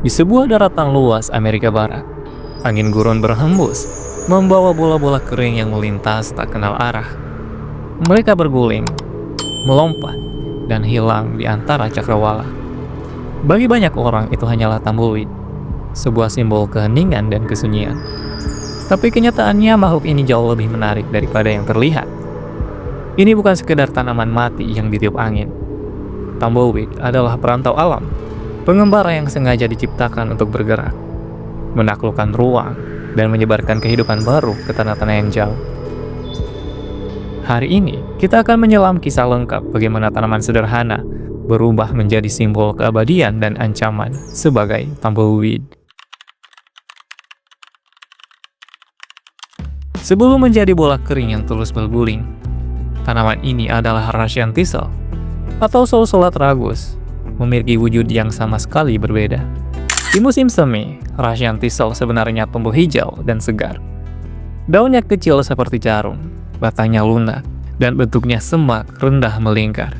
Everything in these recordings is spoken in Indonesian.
Di sebuah daratan luas Amerika Barat, angin gurun berhembus, membawa bola-bola kering yang melintas tak kenal arah. Mereka berguling, melompat, dan hilang di antara cakrawala. Bagi banyak orang itu hanyalah tumbleweed, sebuah simbol keheningan dan kesunyian. Tapi kenyataannya makhluk ini jauh lebih menarik daripada yang terlihat. Ini bukan sekedar tanaman mati yang ditiup angin. Tumbleweed adalah perantau alam, pengembara yang sengaja diciptakan untuk bergerak, menaklukkan ruang, dan menyebarkan kehidupan baru ke tanah-tanah yang jauh. Hari ini, kita akan menyelam kisah lengkap bagaimana tanaman sederhana berubah menjadi simbol keabadian dan ancaman sebagai tumbleweed. Sebelum menjadi bola kering yang terus berguling, tanaman ini adalah Russian Thistle atau Salsolat ragus, memiliki wujud yang sama sekali berbeda. Di musim semi, Russian Thistle sebenarnya tumbuh hijau dan segar. Daunnya kecil seperti jarum, batangnya lunak, dan bentuknya semak rendah melingkar.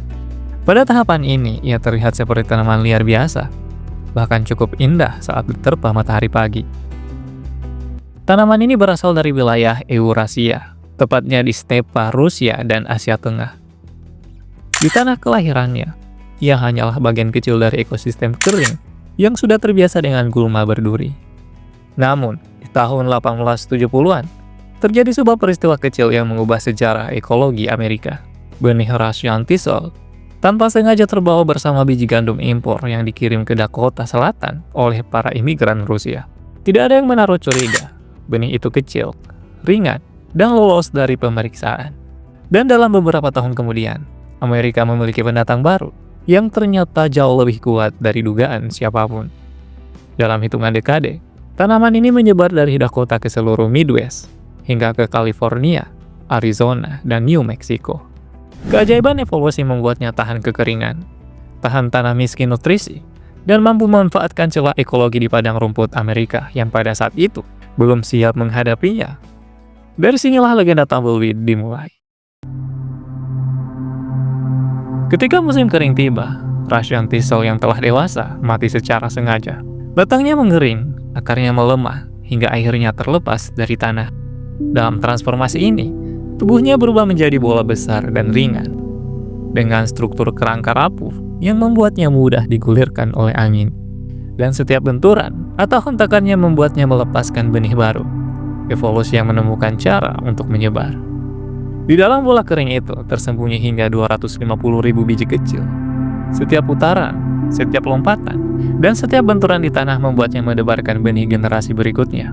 Pada tahapan ini, ia terlihat seperti tanaman liar biasa, bahkan cukup indah saat diterpa matahari pagi. Tanaman ini berasal dari wilayah Eurasia, tepatnya di stepa Rusia dan Asia Tengah. Di tanah kelahirannya, ia hanyalah bagian kecil dari ekosistem kering yang sudah terbiasa dengan gulma berduri. Namun, di tahun 1870-an, terjadi sebuah peristiwa kecil yang mengubah sejarah ekologi Amerika. Benih Russian Thistle tanpa sengaja terbawa bersama biji gandum impor yang dikirim ke Dakota Selatan oleh para imigran Rusia. Tidak ada yang menaruh curiga. Benih itu kecil, ringan, dan lolos dari pemeriksaan. Dan dalam beberapa tahun kemudian, Amerika memiliki pendatang baru yang ternyata jauh lebih kuat dari dugaan siapapun. Dalam hitungan dekade, tanaman ini menyebar dari Dakota ke seluruh Midwest, hingga ke California, Arizona, dan New Mexico. Keajaiban evolusi membuatnya tahan kekeringan, tahan tanah miskin nutrisi, dan mampu memanfaatkan celah ekologi di padang rumput Amerika yang pada saat itu belum siap menghadapinya. Dari sinilah legenda tumbleweed dimulai. Ketika musim kering tiba, Russian Thistle yang telah dewasa mati secara sengaja. Batangnya mengering, akarnya melemah, hingga akhirnya terlepas dari tanah. Dalam transformasi ini, tubuhnya berubah menjadi bola besar dan ringan, dengan struktur kerangka rapuh yang membuatnya mudah digulirkan oleh angin. Dan setiap benturan atau hentakannya membuatnya melepaskan benih baru. Evolusi yang menemukan cara untuk menyebar. Di dalam bola kering itu tersembunyi hingga 250.000 biji kecil. Setiap putaran, setiap lompatan, dan setiap benturan di tanah membuatnya mendebarkan benih generasi berikutnya.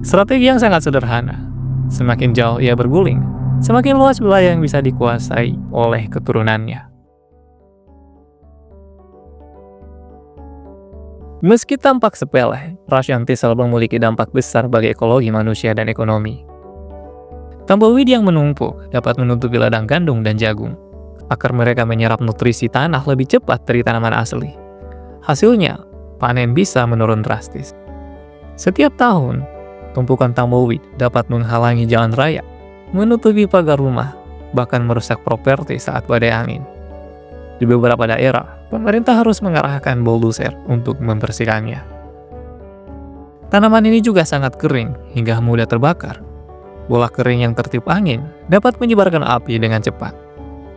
Strategi yang sangat sederhana. Semakin jauh ia berguling, semakin luas wilayah yang bisa dikuasai oleh keturunannya. Meski tampak sepele, Russian Thistle memiliki dampak besar bagi ekologi manusia dan ekonomi. Tumbleweed yang menumpuk dapat menutupi ladang gandum dan jagung. Akar mereka menyerap nutrisi tanah lebih cepat dari tanaman asli. Hasilnya, panen bisa menurun drastis. Setiap tahun, tumpukan tumbleweed dapat menghalangi jalan raya, menutupi pagar rumah, bahkan merusak properti saat badai angin. Di beberapa daerah, pemerintah harus mengarahkan bulldozer untuk membersihkannya. Tanaman ini juga sangat kering hingga mudah terbakar. Bola kering yang tertiup angin dapat menyebarkan api dengan cepat,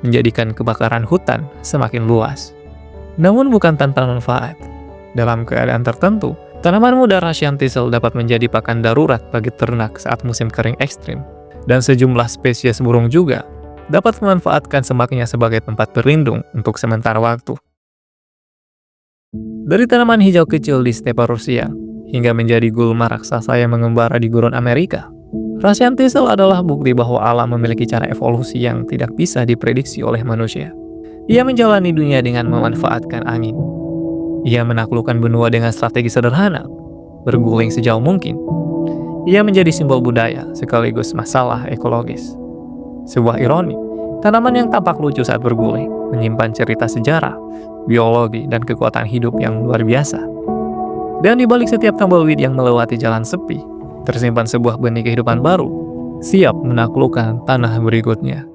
menjadikan kebakaran hutan semakin luas. Namun bukan tanpa manfaat. Dalam keadaan tertentu, tanaman muda Russian Thistle dapat menjadi pakan darurat bagi ternak saat musim kering ekstrim. Dan sejumlah spesies burung juga dapat memanfaatkan semaknya sebagai tempat berlindung untuk sementara waktu. Dari tanaman hijau kecil di stepa Rusia, hingga menjadi gulma raksasa yang mengembara di gurun Amerika, Russian Thistle adalah bukti bahwa alam memiliki cara evolusi yang tidak bisa diprediksi oleh manusia. Ia menjalani dunia dengan memanfaatkan angin. Ia menaklukkan benua dengan strategi sederhana, berguling sejauh mungkin. Ia menjadi simbol budaya sekaligus masalah ekologis. Sebuah ironi, tanaman yang tampak lucu saat berguling menyimpan cerita sejarah, biologi, dan kekuatan hidup yang luar biasa. Dan di balik setiap tumbleweed yang melewati jalan sepi, tersimpan sebuah benih kehidupan baru, siap menaklukkan tanah berikutnya.